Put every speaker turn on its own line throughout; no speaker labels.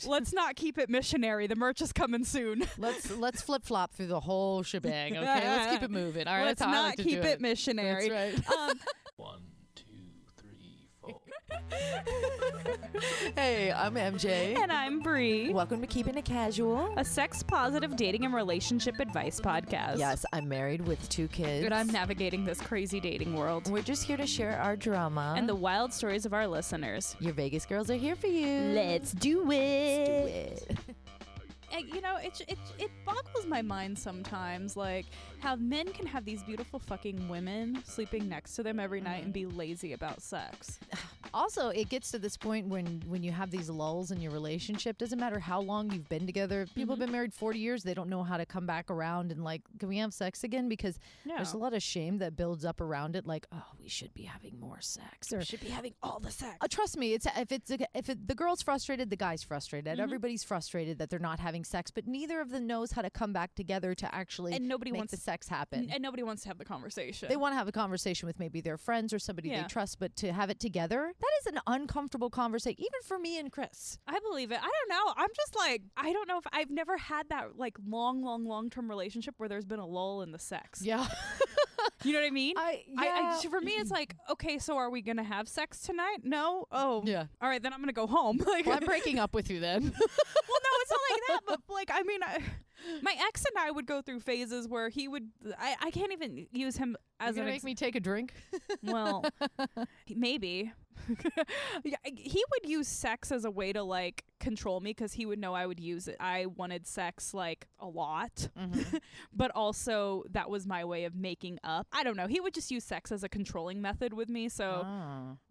Let's not keep it missionary. The merch is coming soon.
Let's flip flop through the whole shebang. Okay, let's keep it moving. All right,
let's
that's how I
not
like to
keep
do
it missionary.
That's right.
1, 2, 3, 4.
Hey, I'm MJ.
And I'm Bree.
Welcome to Keeping It Casual,
A sex-positive dating and relationship advice podcast.
Yes, I'm married with 2 kids.
And I'm navigating this crazy dating world.
We're just here to share our drama.
And the wild stories of our listeners.
Your Vegas girls are here for you.
Let's do it.
Let's do it.
You know, it boggles my mind sometimes, like, how men can have these beautiful fucking women sleeping next to them every night and be lazy about sex.
Also, it gets to this point when you have these lulls in your relationship. Doesn't matter how long you've been together. People have been married 40 years. They don't know how to come back around and, like, can we have sex again? Because there's a lot of shame that builds up around it. Like, oh, we should be having more sex. Or
We should be having all the sex.
Trust me, if the girl's frustrated, the guy's frustrated. Everybody's frustrated that they're not having sex, but neither of them knows how to come back together to actually make the sex happen.
And nobody wants to have the conversation.
They want to have a conversation with maybe their friends or somebody they trust, but to have it together, that is an uncomfortable conversation, even for me and Chris.
I believe it. I don't know. I'm just like, I don't know if I've never had that like long-term relationship where there's been a lull in the sex.
Yeah.
You know what I mean? For me, it's like, okay, so are we going to have sex tonight? No? Oh. Yeah. All right, then I'm going to go home. Like,
well, I'm breaking up with you then.
Well, no, it's not like that, but like, I mean, my ex and I would go through phases where he would, I can't even use him as
You're gonna make me take a drink?
Well, maybe. He would use sex as a way to like control me because he would know I would use it. I wanted sex like a lot, but also that was my way of making up. I don't know. He would just use sex as a controlling method with me. So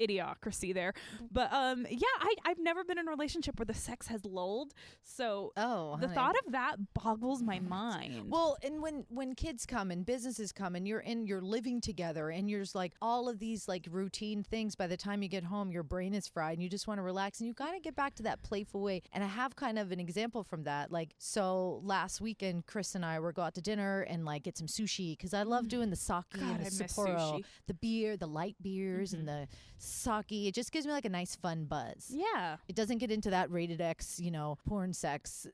idiocracy there. But I've never been in a relationship where the sex has lulled. So the thought of that boggles my mind.
Well, and when kids come and businesses come and you're living together and you're just like all of these like routine things, by the time you get home, your brain is fried and you just want to relax and you got to get back to that playful way. And I have kind of an example from that. Like, so last weekend, Chris and I were go out to dinner and like get some sushi because I love doing the sake and the Sapporo, the beer, the light beers and the sake. It just gives me like a nice fun buzz.
Yeah.
It doesn't get into that rated X, porn sex.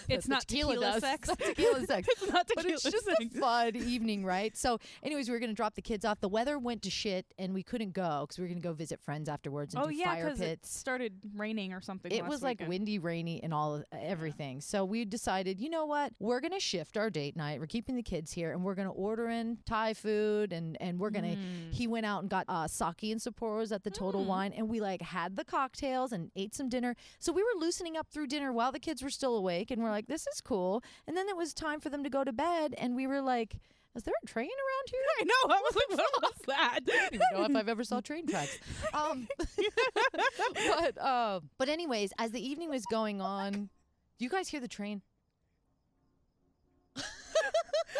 It's not tequila sex.
It's not tequila sex.
It's not tequila
but it's just
sex.
a fun evening, right? So anyways, we were going to drop the kids off. The weather went to shit and we couldn't go because we were going to go visit friends afterwards and do fire pits.
It started raining or something.
It was like windy, rainy, and everything. So we decided, you know what? We're gonna shift our date night. We're keeping the kids here, and we're gonna order in Thai food, and we're gonna. He went out and got sake and Sapporos at the Total Wine, and we like had the cocktails and ate some dinner. So we were loosening up through dinner while the kids were still awake, and we're like, this is cool. And then it was time for them to go to bed, and we were like, is there a train around here?
I know. I was like, what was that?
I don't even know if I've ever saw train tracks. But anyways, as the evening was going on, do you guys hear the train?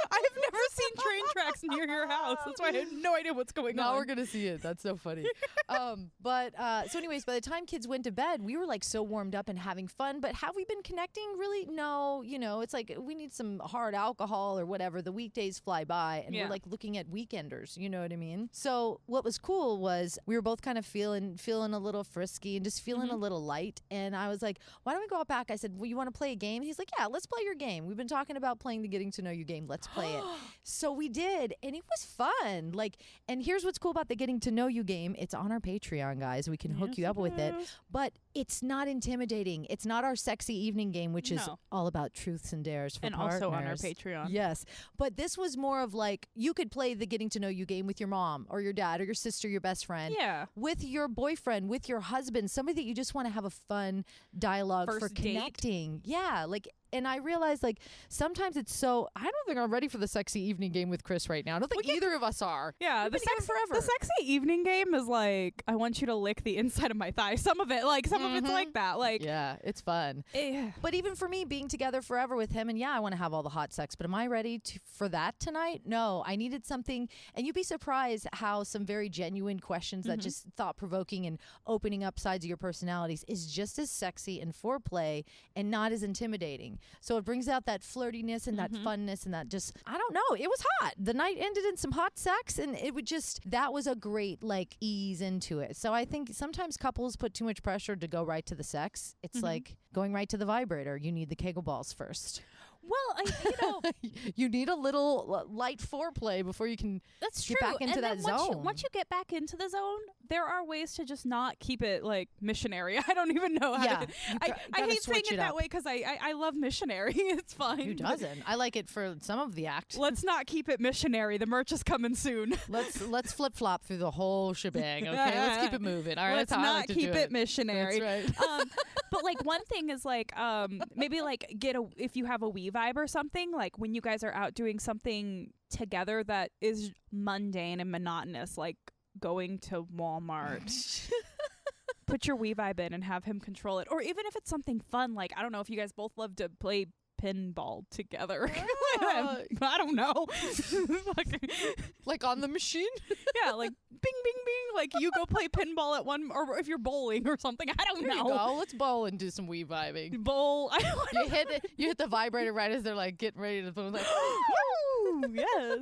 I have never seen train tracks near your house. That's why I have no idea what's going on.
Now we're going to see it. That's so funny. So anyways, by the time kids went to bed, we were like so warmed up and having fun. But have we been connecting? Really? No. It's like we need some hard alcohol or whatever. The weekdays fly by and we're like looking at weekenders. You know what I mean? So what was cool was we were both kind of feeling a little frisky and just feeling a little light. And I was like, why don't we go out back? I said, well, you want to play a game? He's like, yeah, let's play your game. We've been talking about playing the Getting to Know You game. Let's play it. So we did, and it was fun. Like, and here's what's cool about the Getting to Know You game. It's on our Patreon, guys. We can hook you up with it. But it's not intimidating. It's not our sexy evening game, which is all about truths and dares for partners.
Also on our Patreon.
Yes. But this was more of like, you could play the Getting to Know You game with your mom or your dad or your sister, your best friend.
Yeah.
With your boyfriend, with your husband, somebody that you just want to have a fun dialogue for connecting. Yeah. Like, and I realized, like, sometimes it's so... I don't think I'm ready for the sexy evening game with Chris right now. I don't think either of us are.
Yeah, the sexy evening game is like, I want you to lick the inside of my thigh. Some of it, like, some of it's like that. Like,
yeah, it's fun. But even for me, being together forever with him, and I want to have all the hot sex, but am I ready for that tonight? No, I needed something. And you'd be surprised how some very genuine questions that just thought-provoking and opening up sides of your personalities is just as sexy and foreplay and not as intimidating. So it brings out that flirtiness and that funness and that just, I don't know, it was hot. The night ended in some hot sex and that was a great like ease into it. So I think sometimes couples put too much pressure to go right to the sex. It's
Mm-hmm.
like going right to the vibrator. You need the Kegel balls first.
Well,
You need a little light foreplay before you can
that's
get
true.
back into
and
that
then
zone.
Once you get back into the zone, there are ways to just not keep it like missionary. I don't even know how
Yeah,
to.
you
I
gotta
hate saying
switch
it
it
that
up.
way because I love missionary. It's fine.
Who doesn't? I like it for some of the act.
Let's not keep it missionary. The merch is coming soon.
Let's flip flop through the whole shebang. Okay, let's keep it moving. All right,
Let's
that's how I
not
like to
keep
do
it missionary.
That's right.
But like one thing is like maybe like if you have a Wii vibe or something, like when you guys are out doing something together that is mundane and monotonous, like going to Walmart. Put your Wii vibe in and have him control it. Or even if it's something fun, like I don't know if you guys both love to play pinball together. I don't know.
Like on the machine.
Yeah, like bing, bing, bing. Like you go play pinball at one, or if you're bowling or something. I don't
There you
know.
go. Let's bowl and do some Wii vibing.
Bowl.
You hit the vibrator right as they're like getting ready to boom. Like,
Woo! Yes.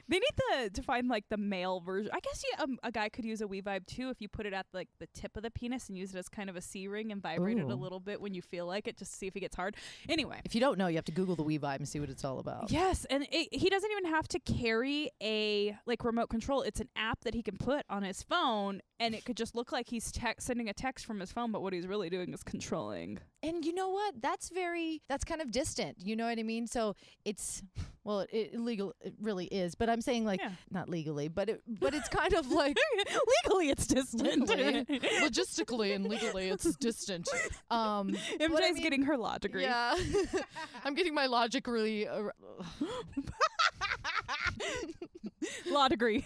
They need to find like the male version. I guess a guy could use a Wii vibe too if you put it at like the tip of the penis and use it as kind of a C ring and vibrate it a
Ooh.
little bit when you feel like it, just to see if he gets hard. Anyway.
if you don't know, you have to Google the Wii vibe and see what it's all about.
Yes, and he doesn't even have to carry a like remote control. It's an app that he can put on his phone, and it could just look like he's sending a text from his phone, but what he's really doing is controlling.
And you know what? That's kind of distant. You know what I mean? So it's, well, it really is. But I'm saying like,
Yeah.
not legally, but it's kind of like
Legally, it's distant.
logistically and legally, it's distant.
MJ's
but I mean,
getting her law degree.
Yeah, I'm getting my logic really
Law degree.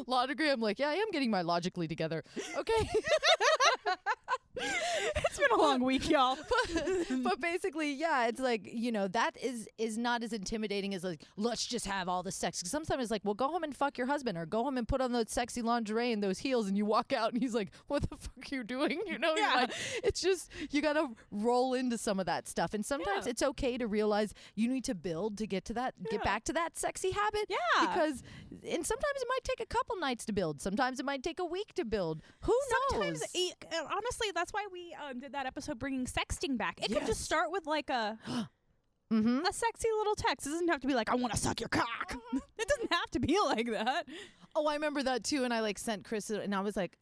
law degree. I'm like, yeah, I am getting my logically together. Okay.
It's been a long week, y'all.
But basically, yeah, it's like, you know, that is not as intimidating as like, let's just have all the sex. 'Cause sometimes it's like, well, go home and fuck your husband, or go home and put on those sexy lingerie and those heels, and you walk out and he's like, what the fuck are you doing? You know,
Yeah.
You're like, it's just, you got to roll into some of that stuff. And sometimes
Yeah.
it's okay to realize you need to build to get to that, get
Yeah.
back to that sexy habit.
Yeah.
Because, and sometimes it might take a couple nights to build. Sometimes it might take a week to build. Who knows?
Sometimes, honestly, that's why we did that episode bringing sexting back. It could
Yes.
just start with like a
Mm-hmm.
sexy little text. It doesn't have to be like, I want to suck your cock. It doesn't have to be like that.
Oh, I remember that too. And I like sent Chris, and I was like,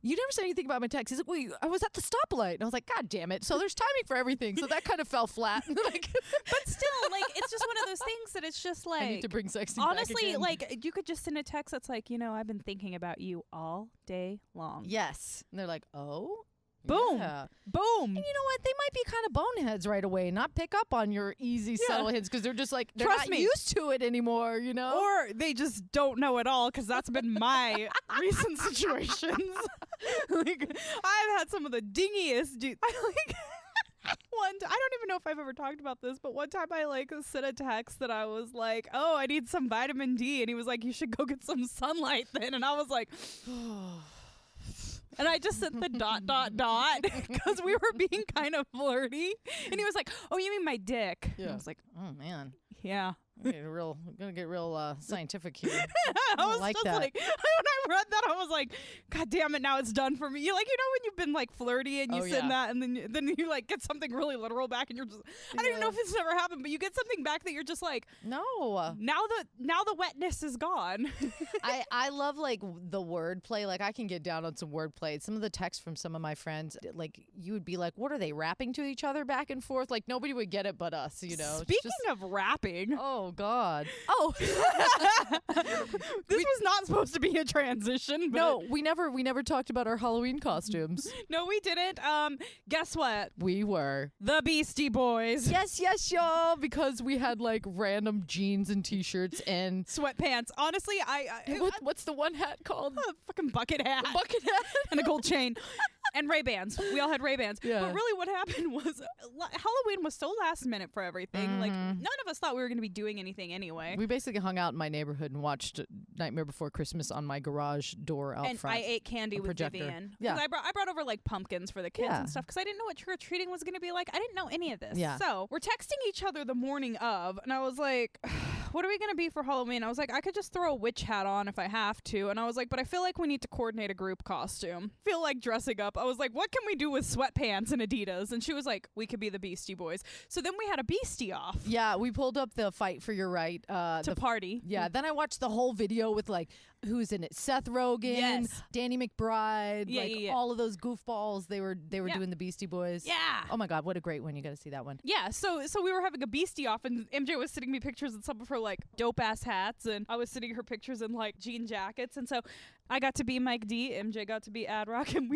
you never said anything about my text. He's like, well, I was at the stoplight. And I was like, God damn it. So there's timing for everything. So that kind of fell flat. Like,
But still, like, it's just one of those things that it's just like,
I need to bring sexy back
honestly,
again.
like, you could just send a text that's like, I've been thinking about you all day long.
Yes. And they're like, oh.
Boom.
Yeah.
Boom.
And you know what? They might be kind of boneheads right away, not pick up on your easy, subtle hints, because they're just like, they're
Trust
not
me.
used to it anymore, you know?
Or they just don't know at all, because that's been my recent situations. Like, I've had some of the dingiest I don't even know if I've ever talked about this, but one time I like sent a text that I was like, oh, I need some vitamin D. And he was like, you should go get some sunlight then. And I was like, and I just sent the ... because we were being kind of flirty. And he was like, oh, you mean my dick? And I was like,
Oh, man.
yeah.
I'm gonna get real scientific here.
I was
like
just
that.
like, when I read that, I was like, God damn it, now it's done for me. You like, when you've been like flirty and you
Oh,
send
yeah.
that, and then you like get something really literal back, and you're just, I don't even know if it's never happened, but you get something back that you're just like,
No.
now the wetness is gone.
I love like the wordplay. Like I can get down on some wordplay. Some of the texts from some of my friends, like you would be like, what are they rapping to each other back and forth? Like nobody would get it but us, you know. It's
Speaking
just-
of rapping,
Oh God. Oh
this was not supposed to be a transition. But
no, we never talked about our Halloween costumes.
no, we didn't. Guess what?
We were.
The Beastie Boys.
Yes, y'all, because we had like random jeans and t-shirts and
Sweatpants. Honestly,
what's the one hat called?
a fucking bucket hat.
Bucket hat.
And a gold chain. And Ray-Bans. We all had Ray-Bans.
Yeah.
But really what happened was Halloween was so last minute for everything. Like, none of us thought we were going to be doing anything anyway.
We basically hung out in my neighborhood and watched Nightmare Before Christmas on my garage door out
and
front.
I ate candy
a
with
projector.
Vivian. 'Cause
Yeah.
I brought over like pumpkins for the kids
Yeah.
and stuff because I didn't know what trick-or-treating was going to be like. I didn't know any of this.
Yeah.
So we're texting each other the morning of, and I was like, what are we going to be for Halloween? I was like, I could just throw a witch hat on if I have to. And I was like, but I feel like we need to coordinate a group costume. Feel like dressing up. I was like, what can we do with sweatpants and Adidas? And she was like, we could be the Beastie Boys. So then we had a Beastie off.
Yeah, we pulled up the Fight for Your Right.
To party.
Yeah, then I watched the whole video with like who's in it? Seth Rogen,
Yes.
Danny McBride,
Yeah.
all of those goofballs. They were doing the Beastie Boys.
Yeah.
Oh my God, what a great one! You got to see that one.
Yeah, so we were having a Beastie off, and MJ was sending me pictures of some of her like dope ass hats, and I was sending her pictures in like jean jackets, and so I got to be Mike D, MJ got to be Ad Rock, and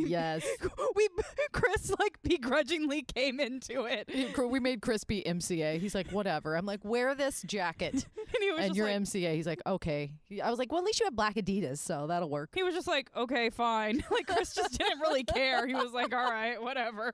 Chris like begrudgingly came into it.
We made Chris be MCA. He's like, whatever. I'm like, wear this jacket,
and he was
and
just
you're
like,
MCA. He's like, okay. I was like, well, at least you have black Adidas, so that'll work.
he was just like, okay, fine. Like Chris just didn't really care. He was like, all right, whatever.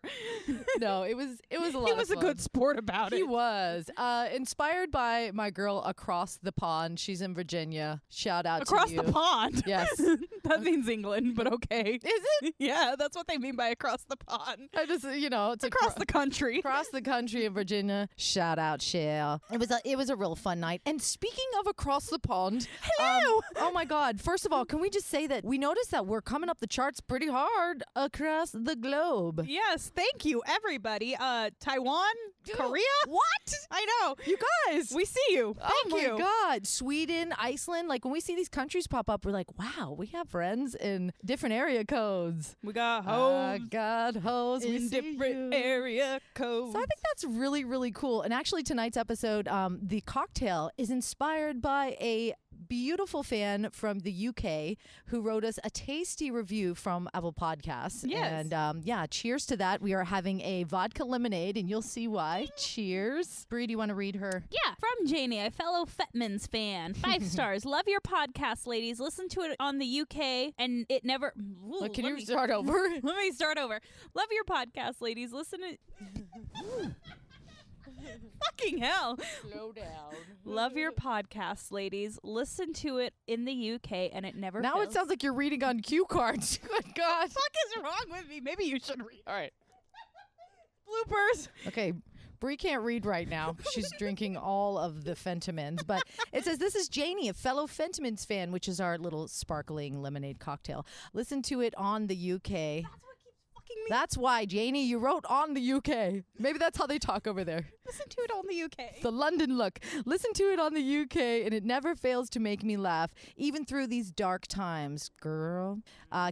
No, it was a lot of fun.
He was a good sport about it.
He was. Inspired by my girl across the pond. She's in Virginia. Shout out
Across
to you.
the pond.
Yes.
That means England, but okay.
Is it?
Yeah, that's what they mean by across the pond.
I just, it's
Across the country.
across the country in Virginia. Shout out, Cher. It was a real fun night. And speaking of across the pond,
Hello.
Oh my God! First of all, can we just say that we noticed that we're coming up the charts pretty hard across the globe.
Yes, thank you, everybody. Taiwan, Korea.
What?
I know.
You guys,
We see you. Thank
oh
you.
my God! Sweden, Iceland. Like when we see these countries pop up, we're like, wow, we have friends in different area codes.
We got
I
hoes
got hoes. We
in
see
different
you.
area codes.
So I think that's really, really cool. And actually, tonight's episode, the cocktail is inspired by a beautiful fan from the UK who wrote us a tasty review from Apple Podcasts.
Yes.
And cheers to that. We are having a vodka lemonade, and you'll see why. Cheers. Bree, do you want to read her?
Yeah, from Janie, a fellow Fetmans fan. 5 stars. Love your podcast, ladies. Listen to it on the UK, and it never. Ooh,
Can
let
you
me-
start over?
Let me start over. Love your podcast, ladies. Listen to. Fucking hell.
Slow down.
Love your podcast, ladies. Listen to it in the UK, and it never
Now
fails.
it sounds like you're reading on cue cards. Good God.
What the fuck is wrong with me? Maybe you should read.
All right.
Bloopers.
Okay, Bree can't read right now. She's drinking all of the Fentimans. But it says, this is Janie, a fellow Fentimans fan, which is our little sparkling lemonade cocktail. Listen to it on the UK.
That's what keeps fucking me.
That's why, Janie, you wrote on the UK. Maybe that's how they talk over there.
Listen to it on the UK.
The London look. Listen to it on the UK, and it never fails to make me laugh, even through these dark times, girl.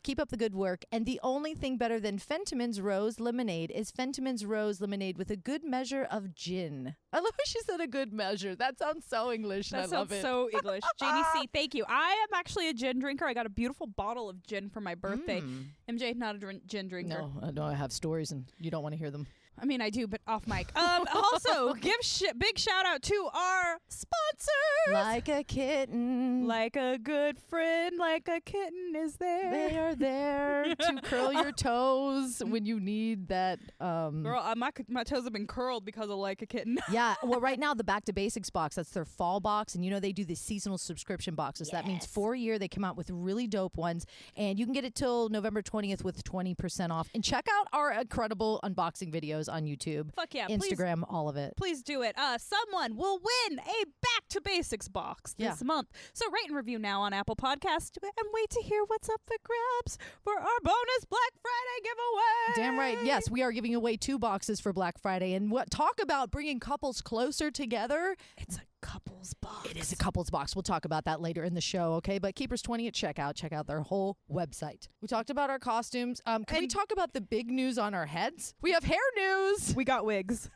Keep up the good work. And the only thing better than Fentimans Rose Lemonade is Fentimans Rose Lemonade with a good measure of gin. I love how she said a good measure. That sounds so English, and
That
I love
sounds
it.
so English. Janie C, thank you. I am actually a gin drinker. I got a beautiful bottle of gin for my birthday. MJ, not a gin drinker.
No, I have stories, and you don't want to hear them.
I mean, I do, but off mic. Also, give big shout out to our sponsors.
Like a kitten.
Like a good friend, like a kitten is there.
They are there to curl your toes when you need that.
Girl, my toes have been curled because of like a kitten.
Yeah, well, right now the Back to Basics box, that's their fall box, and they do the seasonal subscription boxes. So that means for a year they come out with really dope ones, and you can get it till November 20th with 20% off. And check out our incredible unboxing videos on YouTube,
Fuck yeah,
Instagram, all of it.
Please do it. Someone will win a Back to Basics box this month. So rate and review now on Apple Podcast, and wait to hear what's up for grabs for our bonus Black Friday giveaway.
Damn right. Yes, we are giving away 2 boxes for Black Friday. And talk about bringing couples closer together.
It's a couples box.
It is a couples box. We'll talk about that later in the show, okay? But Keepers 20 at checkout. Check out their whole website. We talked about our costumes. Can we talk about the big news on our heads? We have hair news.
We got wigs.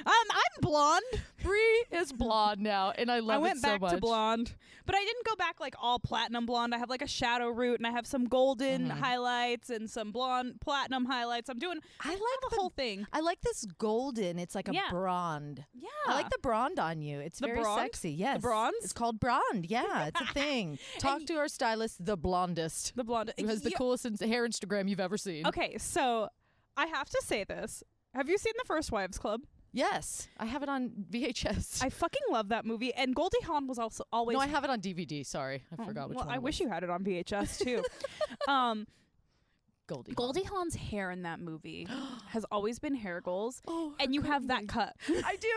I'm blonde.
Bree is blonde now, and I love it so much.
I went back to blonde, but I didn't go back like all platinum blonde. I have like a shadow root, and I have some golden highlights and some blonde platinum highlights. I like the whole thing.
I like this golden. It's like a blonde.
Yeah.
I like the blonde on you. It's
The
very
blonde?
sexy. Yes.
The bronze?
It's called blonde. Yeah, it's a thing. Talk to our stylist, the blondest,
The blonde.
who has the coolest hair Instagram you've ever seen.
Okay, so I have to say this. Have you seen The First Wives Club?
Yes, I have it on VHS.
I fucking love that movie. And Goldie Hawn was also always...
No, I have it on DVD. Sorry, I forgot which one.
I
it
wish
was.
you had it on VHS too.
Goldie.
Goldie Hawn's hair in that movie has always been hair goals,
Oh,
and you have that cut.
I do.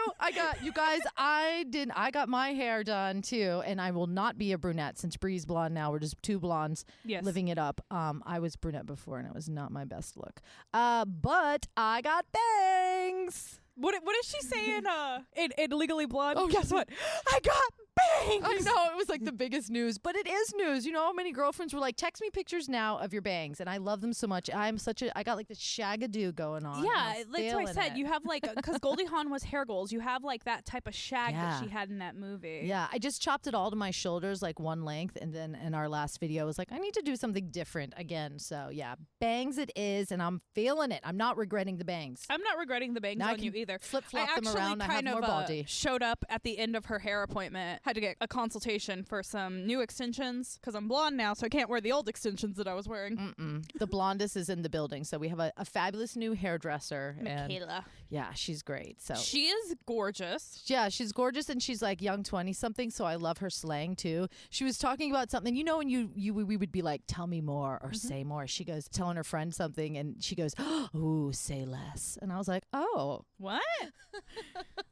You guys, I got my hair done too, and I will not be a brunette since Bree's blonde now. We're just two blondes living it up. I was brunette before, and it was not my best look. But I got bangs.
What did she say in Legally Blonde?
Oh,
guess what? I got bangs.
I know, it was like the biggest news, but it is news. You know how many girlfriends were like, text me pictures now of your bangs, and I love them so much. I got like this shagadoo going on.
Yeah, that's what I said. You have like, because Goldie Hawn was hair goals. You have like that type of shag that she had in that movie.
Yeah, I just chopped it all to my shoulders, like one length, and then in our last video, I was like, I need to do something different again. So yeah, bangs it is, and I'm feeling it. I'm not regretting the bangs.
I'm not regretting the bangs on you either.
Flip-flop them around. I have more baldy.
Showed up at the end of her hair appointment. Had to get a consultation for some new extensions because I'm blonde now, so I can't wear the old extensions that I was wearing.
The blondest is in the building, so we have a fabulous new hairdresser.
Michaela.
Yeah, she's great. So
she is gorgeous.
Yeah, she's gorgeous, and she's like young 20-something, so I love her slang too. She was talking about something, you know, when we would be like, tell me more or say more. She goes, telling her friend something, and she goes, ooh, say less. And I was like, oh.
What?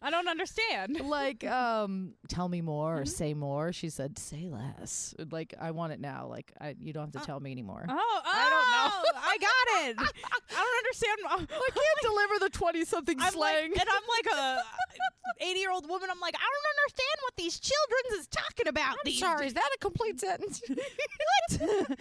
I don't understand.
Like, tell me more or say more. She said, say less. Like, I want it now. Like, you don't have to tell me anymore.
I don't know. I got it. I don't understand.
I can't deliver the 20-something slang.
And I'm like a 80-year-old woman. I'm like, I don't understand what these children is talking about.
I'm sorry, is that a complete sentence?
What?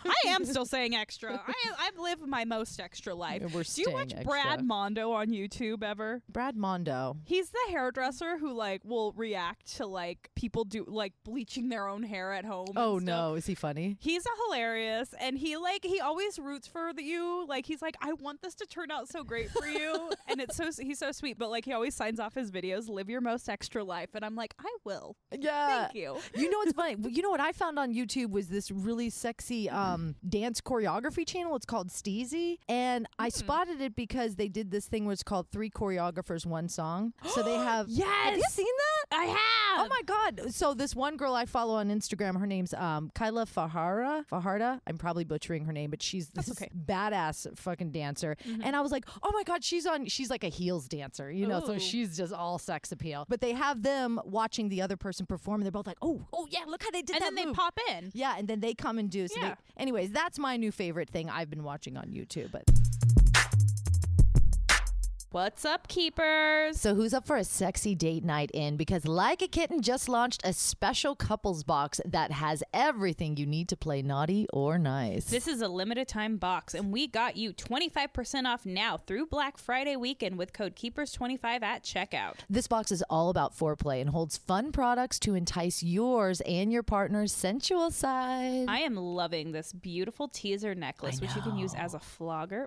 I am still saying extra. I've lived my most extra life.
We're
Do you watch
extra.
Brad Mondo on YouTube ever?
Brad Mondo.
He the hairdresser who like will react to like people do like bleaching their own hair at home.
Oh no, is he funny?
He's hilarious, and he always roots for you. Like he's like, I want this to turn out so great for you, and he's so sweet. But like he always signs off his videos, "Live your most extra life," and I'm like, I will.
Yeah,
thank you.
You know what's funny? You know what I found on YouTube was this really sexy dance choreography channel. It's called Steezy, and I spotted it because they did this thing where it's called 3 choreographers, 1 song. So they have.
Yes,
have you seen that?
I have.
Oh my god! So this one girl I follow on Instagram, her name's Kyla Fajarda. I'm probably butchering her name, but she's this badass fucking dancer. And I was like, oh my god, she's like a heels dancer, you know. So she's just all sex appeal. But they have them watching the other person perform, and they're both like, oh yeah, look how they did that
and then
move.
they pop in.
Yeah, and then they come and do. So
Yeah.
anyways, that's my new favorite thing I've been watching on YouTube. But
What's up, keepers?
so who's up for a sexy date night in? Because Like a Kitten just launched a special couples box that has everything you need to play naughty or nice.
This is a limited time box, and we got you 25% off now through Black Friday weekend with code KEEPERS25 at checkout.
This box is all about foreplay and holds fun products to entice yours and your partner's sensual side.
I am loving this beautiful teaser necklace, which you can use as a flogger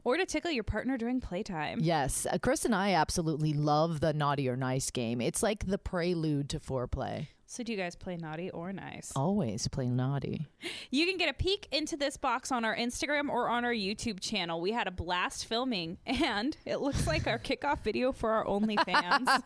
or to tickle your partner during playtime.
Yes, Chris and I absolutely love the naughty or nice game. It's like the prelude to foreplay.
So do you guys play naughty or nice?
Always play naughty.
You can get a peek into this box on our Instagram or on our YouTube channel. We had a blast filming, and it looks like our kickoff video for our OnlyFans.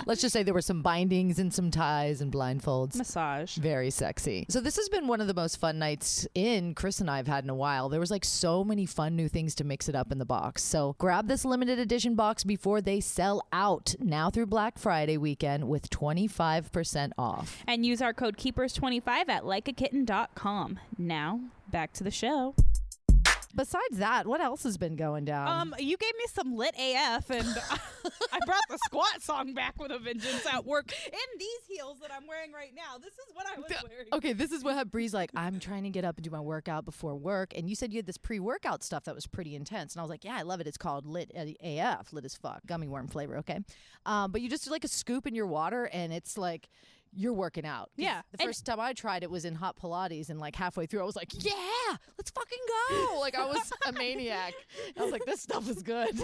Let's just say there were some bindings and some ties and blindfolds.
Massage.
Very sexy. So this has been one of the most fun nights Chris and I have had in a while. There was like so many fun new things to mix it up in the box. So grab this limited edition box before they sell out now through Black Friday weekend with 25% off.
And use our code KEEPERS25 at likeakitten.com. Now, back to the show.
Besides that, what else has been going down?
You gave me some lit AF, and I brought the squat song back with a vengeance at work in these heels that I'm wearing right now. This is what I was wearing.
Okay, this is what Bree's like, I'm trying to get up and do my workout before work. And you said you had this pre-workout stuff that was pretty intense. And I was like, yeah, I love it. It's called lit AF, lit as fuck, gummy worm flavor, okay? But you just do like a scoop in your water, and it's like, you're working out.
Yeah.
The first time I tried it was in hot Pilates, and like halfway through I was like, yeah, let's fucking go. Like I was a maniac. I was like, this stuff is good.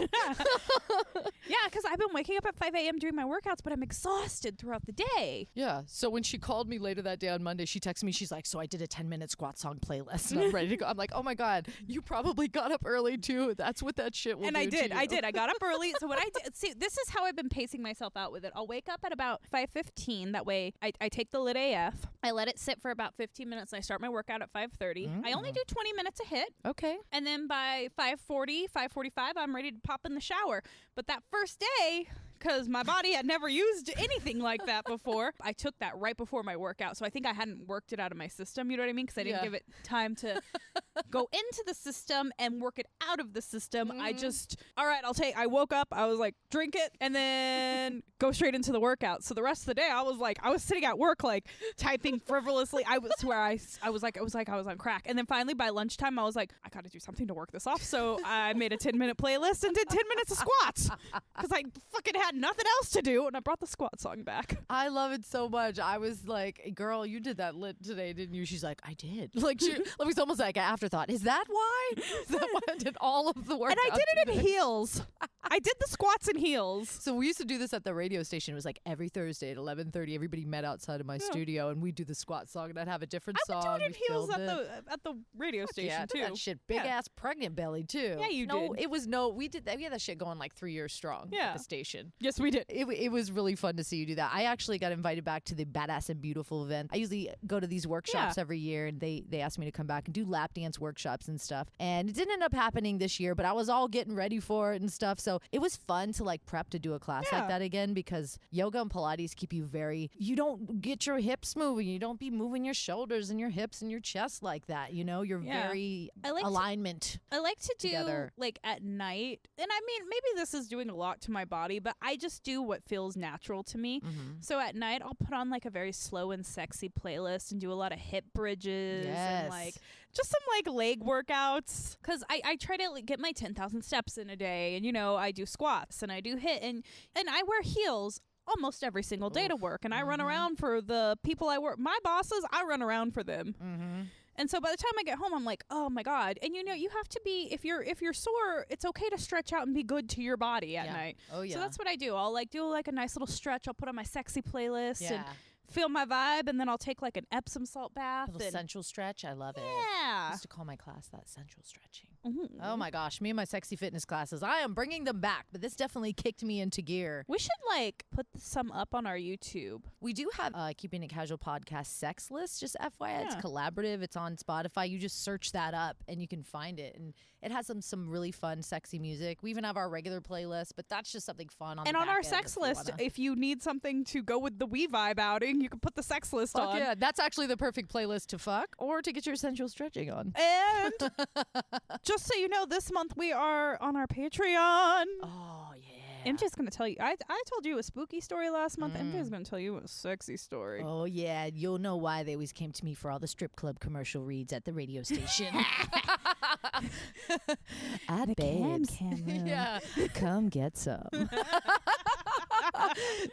Yeah, because I've been waking up at 5 a.m. doing my workouts, but I'm exhausted throughout the day.
Yeah. So when she called me later that day on Monday, she texted me. She's like, so I did a 10-minute squat song playlist, and I'm ready to go. I'm like, oh my God, you probably got up early too. That's what that shit will do.
And I did.
To you.
I got up early. So what I did, see, this is how I've been pacing myself out with it. I'll wake up at about 5:15. That way I take the Lit AF. I let it sit for about 15 minutes. And I start my workout at 5:30. I only do 20 minutes a hit.
Okay.
And then by 5:40, 5:45, I'm ready to pop in the shower. But that first day, because my body had never used anything like that before, I took that right before my workout. So I think I hadn't worked it out of my system, you know what I mean? Because I didn't give it time to go into the system and work it out of the system. I just, all right, I woke up, I was like, drink it, and then go straight into the workout. So the rest of the day, I was sitting at work, like, typing frivolously. I swear I was like I was on crack. And then finally by lunchtime, I was like, I got to do something to work this off. So I made a 10-minute playlist and did 10 minutes of squats because I fucking had nothing else to do, and I brought the squat song back.
I love it so much. I was like, girl, you did that lit today, didn't you? She's like, I did. Like, it was almost like an afterthought. Is that why? Is that why I did all of the work?
And I did it in heels. I did the squats in heels.
So we used to do this at the radio station. It was like every Thursday at 11:30. Everybody met outside of my studio, and we'd do the squat song, and I'd have a different song.
I've been doing it in heels at the radio station too.
That shit, big ass pregnant belly too.
Yeah, you
did.
did.
We did that. We had that shit going like 3 years strong at the station.
Yes, we did.
It was really fun to see you do that. I actually got invited back to the Badass and Beautiful event. I usually go to these workshops every year, and they asked me to come back and do lap dance workshops and stuff. And it didn't end up happening this year, but I was all getting ready for it and stuff. So it was fun to like prep to do a class like that again, because yoga and Pilates keep you you don't get your hips moving. You don't be moving your shoulders and your hips and your chest like that. You know, you're very alignment.
I like to do
together.
Like at night. And I mean, maybe this is doing a lot to my body, but I just do what feels natural to me. So at night, I'll put on like a very slow and sexy playlist and do a lot of hip bridges and like just some like leg workouts, because I try to get my 10,000 steps in a day, and I do squats and I do HIIT, and I wear heels almost every single day to work, and I run around for the people I work, my bosses, I run around for them. And so by the time I get home, I'm like, oh my God. And you have to be, if you're sore, it's okay to stretch out and be good to your body at night. Oh yeah. So that's what I do. I'll like do like a nice little stretch. I'll put on my sexy playlist and feel my vibe, and then I'll take like an Epsom salt bath.
A little sensual stretch. I love it.
Yeah.
I used to call my class that, sensual stretching. Oh my gosh, me and my sexy fitness classes, I am bringing them back, but this definitely kicked me into gear.
We should like put some up on our YouTube.
We do have Keeping It Casual podcast sex list, just FYI. It's collaborative. It's on Spotify. You just search that up and you can find it. And it has some really fun, sexy music. We even have our regular playlist, but that's just something fun on the back
our
end
sex list, if you need something to go with the We Vibe outing, you can put the sex list on.
Yeah, that's actually the perfect playlist to fuck or to get your sensual stretching on.
And just so you know, this month we are on our Patreon.
Oh, yeah.
MJ's going to tell you. I told you a spooky story last month. MJ's going to tell you a sexy story.
Oh, yeah. You'll know why they always came to me for all the strip club commercial reads at the radio station.
The
babes. Yeah. Come get some.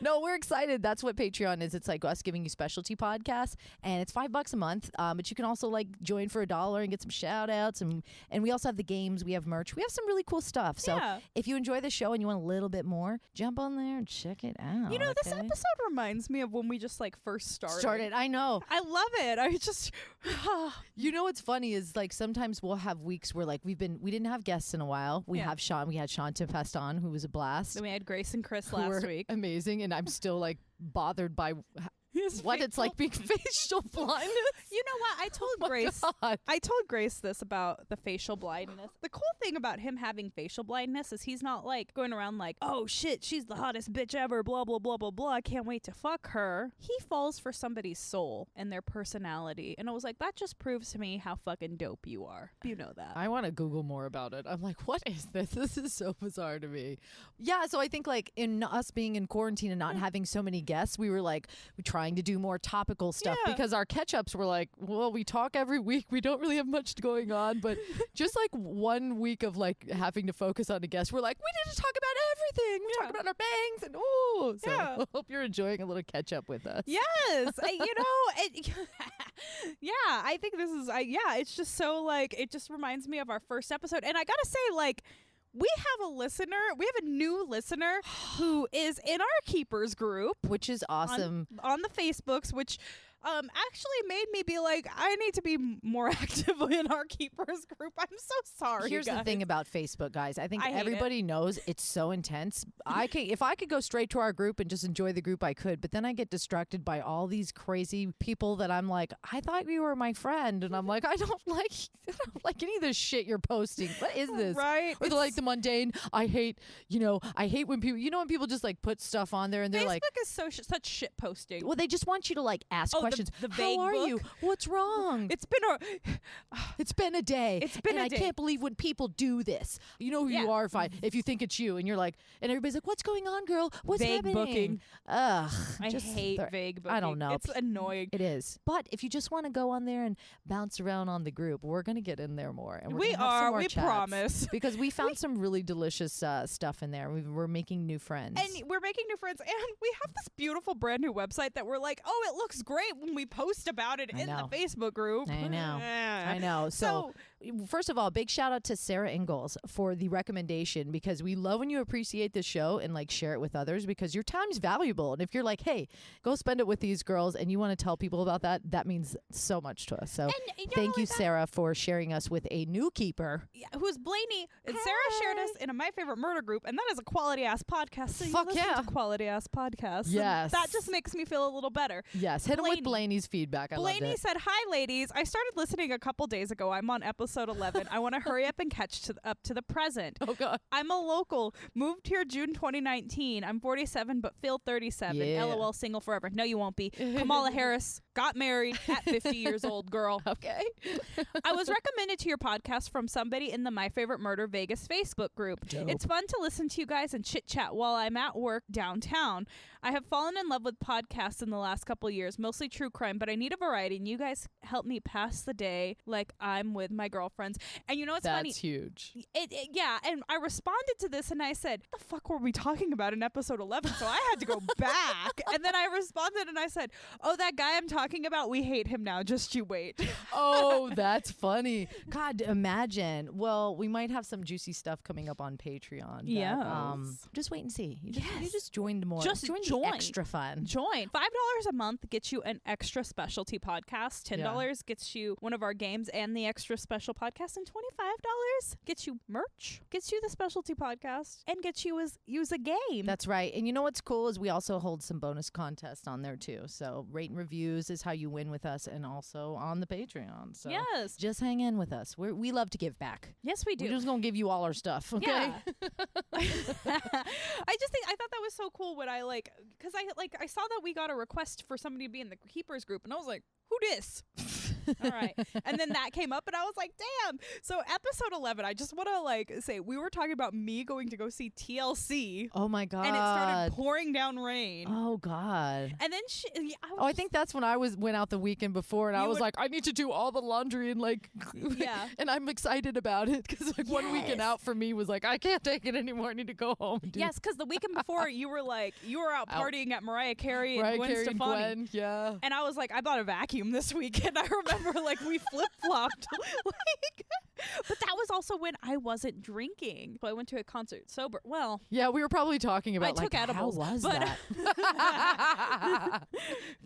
No, we're excited. That's what Patreon is. It's like us giving you specialty podcasts, and it's $5 a month. But you can also like join for $1 and get some shout outs. And we also have the games. We have merch. We have some really cool stuff. So if you enjoy the show and you want a little bit more, jump on there and check it out.
This episode reminds me of when we just like first started.
I know.
I love it. I just,
what's funny is like sometimes we'll have weeks where like we didn't have guests in a while. We had Sean Tempest, who was a blast.
Then we had Grace and Chris last week.
Amazing. And I'm still like bothered by what it's like being facial blindness.
You know what? I told Grace this about the facial blindness. The cool thing about him having facial blindness is he's not like going around like, oh shit, she's the hottest bitch ever, blah, blah, blah, blah, blah. I can't wait to fuck her. He falls for somebody's soul and their personality. And I was like, that just proves to me how fucking dope you are. You know that.
I want to Google more about it. I'm like, what is this? This is so bizarre to me. Yeah, so I think like in us being in quarantine and not having so many guests, we were like trying to do more topical stuff because our catch-ups were like, well, we talk every week. We don't really have much going on, but just like 1 week of like having to focus on a guest, we're like, we need to talk about everything. We talk about our bangs and I hope you're enjoying a little catch-up with us.
Yes. I think this is, it's just so like, it just reminds me of our first episode. And I gotta say, like, we have a new listener who is in our Keepers group.
Which is awesome.
On the Facebooks, which actually made me be like, I need to be more active in our keepers group. I'm so sorry.
Here's the thing about Facebook, guys. I think
I hate
everybody knows it's so intense. If I could go straight to our group and just enjoy the group, I could. But then I get distracted by all these crazy people that I'm like, I thought you were my friend, and I'm like, I don't like any of this shit you're posting. What is this?
Right?
Or like the mundane. I hate when people, when people just like put stuff on there and they're
Facebook
like,
is such shit posting.
well, they just want you to like ask questions.
The
How
vague
are
book?
you? What's wrong?
It's been
a day.
It's been
and
a
I
day.
can't believe when people do this. You know who you are if you think it's you, and you're like, and everybody's like, what's going on, girl? What's
vague
happening?
booking.
Ugh.
I hate vague booking.
I don't know.
It's annoying.
It is. But if you just want to go on there and bounce around on the group, we're going to get in there more. And
We
gonna have some
are.
more
We
chats.
promise.
Because we found some really delicious stuff in there. We're making new friends.
And we're making new friends, and we have this beautiful brand new website that we're like, oh, it looks great when we post about it in the Facebook group.
I know. I know. So first of all, big shout out to Sarah Ingalls for the recommendation, because we love when you appreciate the show and like share it with others, because your time's valuable. And if you're like, hey, go spend it with these girls, and you want to tell people about that, that means so much to us. So thank you, Sarah, for sharing us with a new keeper.
Yeah, who's Blaney. And Sarah shared us in a My Favorite Murder group, and that is a quality ass podcast. So
Fuck
you listen
yeah.
to quality ass podcasts.
Yes.
That just makes me feel a little better.
Yes, hit him with Blaney's feedback. I loved
Blaney
it.
said, hi, ladies. I started listening a couple days ago. I'm on episode 11. I want to hurry up and catch up to the present.
Oh, God.
I'm a local. Moved here June 2019. I'm 47, but feel 37.
Yeah.
LOL, single forever. No, you won't be. Kamala Harris got married at 50 years old, girl.
Okay.
I was recommended to your podcast from somebody in the My Favorite Murder Vegas Facebook group.
Dope.
It's fun to listen to you guys and chit chat while I'm at work downtown. I have fallen in love with podcasts in the last couple years, mostly true crime, but I need a variety, and you guys help me pass the day like I'm with my girlfriends. And you know what's funny?
That's huge.
Yeah, and I responded to this and I said, what the fuck were we talking about in episode 11? So I had to go back. And then I responded and I said, oh, that guy I'm talking about, we hate him now. Just you wait.
Oh, that's funny. God, imagine. Well, we might have some juicy stuff coming up on Patreon.
Yeah.
Just wait and see. You just joined more.
Just
join
join.
the extra fun.
Join. $5 a month gets you an extra specialty podcast. $10 gets you one of our games and the extra special podcast. And $25 gets you merch, gets you the specialty podcast, and gets you use a game.
That's right. And you know what's cool is we also hold some bonus contests on there too. So rate and reviews is how you win with us, and also on the Patreon. So
yes.
just hang in with us. We love to give back.
Yes, we do.
We're just going to give you all our stuff. Okay.
Yeah. I thought that was so cool when because I saw that we got a request for somebody to be in the Keepers group, and I was like, who dis? All right. And then that came up and I was like, damn. So episode 11, I just want to say, we were talking about me going to go see TLC.
Oh my God.
And it started pouring down rain.
Oh God.
And then
I think that's when I went out the weekend before, and I was like, I need to do all the laundry and
yeah.
And I'm excited about it because 1 weekend out for me was like, I can't take it anymore. I need to go home. Dude.
Yes, because the weekend before you were out partying at Mariah Carey and Gwen
Carey
Stefani.
And Gwen, yeah.
And I was like, I bought a vacuum this weekend. I remember we flip-flopped. But that was also when I wasn't drinking. So I went to a concert sober. Well,
yeah, we were probably talking about
I took edibles,
how was
but
that?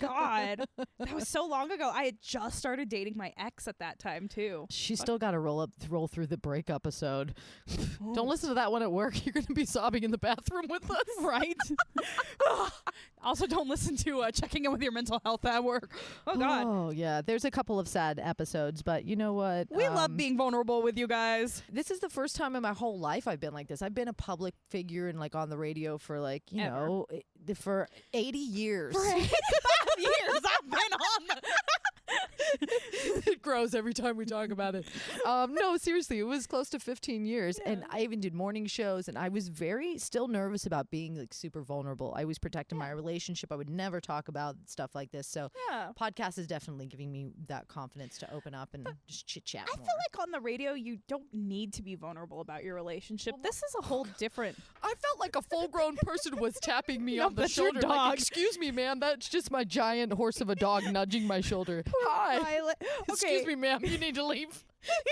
God, that was so long ago. I had just started dating my ex at that time too.
She still got to roll through the break episode. Don't listen to that one at work. You're going to be sobbing in the bathroom with us,
right? Also, don't listen to checking in with your mental health at work. Oh God.
Oh yeah, there's a couple of sad episodes, but you know what?
We love being vulnerable with you guys.
This is the first time in my whole life I've been like this. I've been a public figure and on the radio for for 80 years.
For 85 years I've been on the
It grows every time we talk about it. No, seriously, it was close to 15 years. Yeah. And I even did morning shows, and I was still nervous about being super vulnerable. I was protecting my relationship. I would never talk about stuff like this. So podcast is definitely giving me that confidence to open up and just chit chat.
I feel like on the radio, you don't need to be vulnerable about your relationship. This is a whole different.
I felt like a full-grown person was tapping me on the shoulder.
Your dog.
Like, excuse me, man, that's just my giant horse of a dog nudging my shoulder. Hi.
Violet. Okay.
Excuse me, ma'am. You need to leave.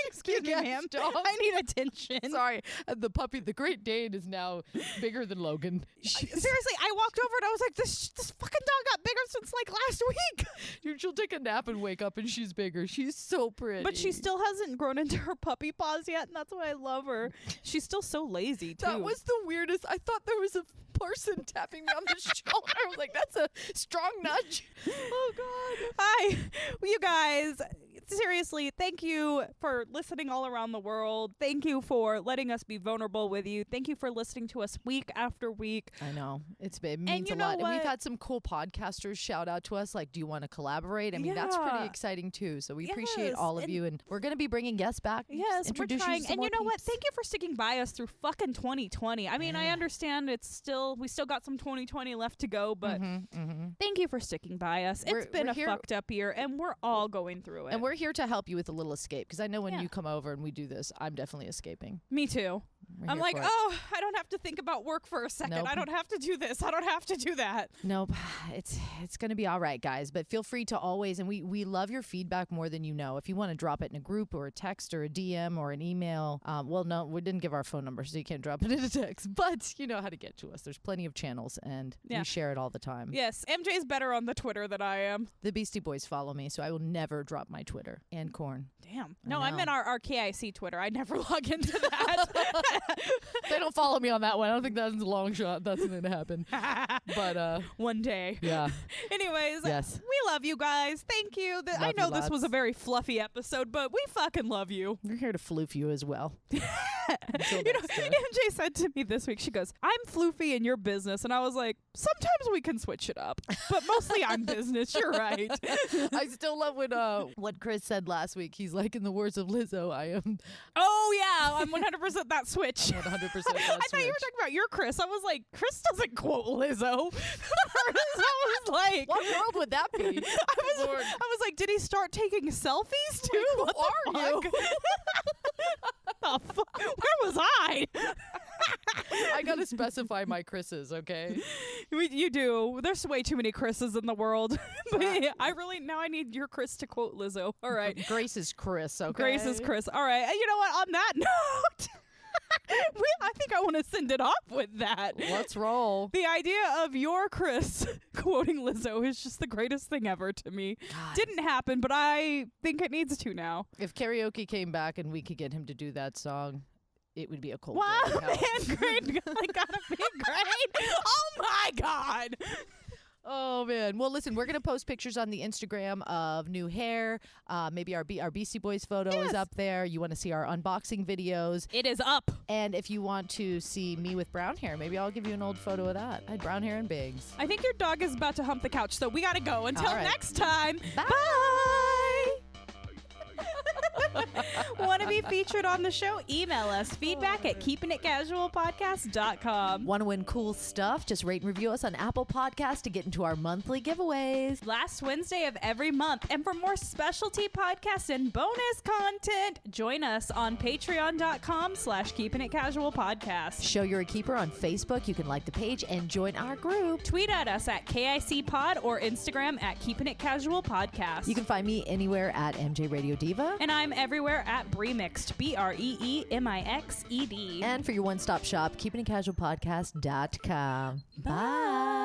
Excuse me,
Yes,
ma'am.
dog.
I need attention.
Sorry. The puppy, the Great Dane, is now bigger than Logan.
Seriously, I walked over and I was like, this fucking dog got bigger since like last week.
Dude, she'll take a nap and wake up and she's bigger. She's so pretty.
But she still hasn't grown into her puppy paws yet, and that's why I love her. She's still so lazy, too.
That was the weirdest. I thought there was a person tapping me on the shoulder. I was like, that's a strong nudge. Oh, God.
Hi. Well, you guys, seriously, thank you for listening all around the world. Thank you for letting us be vulnerable with you. Thank you for listening to us week after week.
I know. It means
you
a
know
lot. And we've
what?
had some cool podcasters shout out to us, like, do you want to collaborate? I mean, that's pretty
Yeah.
exciting, too. So we appreciate
Yes,
all of
and-
you. And we're going to be bringing guests back.
Yes, we're
Introduce
trying.
you to
And
more
you know what?
peeps.
Thank you for sticking by us through fucking 2020. I mean, I
Yeah.
understand we still got some 2020 left to go, but thank you for sticking by us.
We're-
It's been
we're
a
here-
fucked up year, and we're all going through it.
And we're here to help you with a little escape, because I know when
Yeah.
you come over and we do this, I'm definitely escaping.
Me too.
We're
I'm
here
like,
for it.
oh, I don't have to think about work for a second.
Nope.
I don't have to do this. I don't have to do that.
Nope. It's going to be all right, guys. But feel free to always, and we love your feedback more than you know. If you want to drop it in a group or a text or a DM or an email, well, no, we didn't give our phone number, so you can't drop it in a text. But you know how to get to us. There's plenty of channels, and
Yeah.
we share it all the time.
Yes, MJ's better on the Twitter than I am.
The Beastie Boys follow me, so I will never drop my Twitter. And Corn.
Damn.
I
No, I'm in
know.
our KIC Twitter. I never log into that.
They don't follow me on that one. I don't think that's a long shot. That's going to happen. But
One day.
yeah.
Anyways,
Yes.
we love you guys. Thank you. I
Love
know
you
this was a
lots.
very fluffy episode, but we fucking love you.
We're here to floof you as well. Until
You know,
next time.
MJ said to me this week, she goes, I'm floofy in your business. And I was like, sometimes we can switch it up, but mostly I'm business. You're right.
I still love when what Chris said last week. He's like, in the words of Lizzo, I am
Oh, yeah. I'm 100% that switch.
100%
I thought you were talking about your Chris. I was like, Chris doesn't quote Lizzo. I was like,
What world would that be?
I was like, did he start taking selfies too?
Who
What the
are you?
fuck? The fuck? Where was I?
I gotta specify my Chris's, okay?
You do. There's way too many Chris's in the world. But I really now I need your Chris to quote Lizzo. All right.
Grace is Chris, okay?
Grace is Chris. All right. And you know what? On that note, I think I want to send it off with that.
Let's roll.
The idea of your Chris quoting Lizzo is just the greatest thing ever to me.
God.
Didn't happen, but I think it needs to now.
If karaoke came back and we could get him to do that song, it would be a cold
Wow,
day in hell.
man, great. I gotta be great. Oh my God.
Oh man! Well, listen, we're gonna post pictures on the Instagram of new hair. Maybe our Beastie Boys photo is
Yes.
up there. You want to see our unboxing videos,
It is up.
and if you want to see me with brown hair, maybe I'll give you an old photo of that. I had brown hair and bangs.
I think your dog is about to hump the couch, so we gotta go. Until
All right.
next time.
Bye.
Want to be featured on the show? Email us feedback at keepingitcasualpodcast.com.
Want to win cool stuff? Just rate and review us on Apple Podcasts to get into our monthly giveaways.
Last Wednesday of every month. And for more specialty podcasts and bonus content, join us on patreon.com/keepingitcasualpodcast.
Show you're a keeper on Facebook. You can like the page and join our group.
Tweet at us at KICPod or Instagram at Keeping It Casual Podcast.
You can find me anywhere at MJ Radio Diva.
And I'm everywhere at Breemixed, BREEMIXED.
And for your one-stop shop, keepingitcasualpodcast.com. Bye.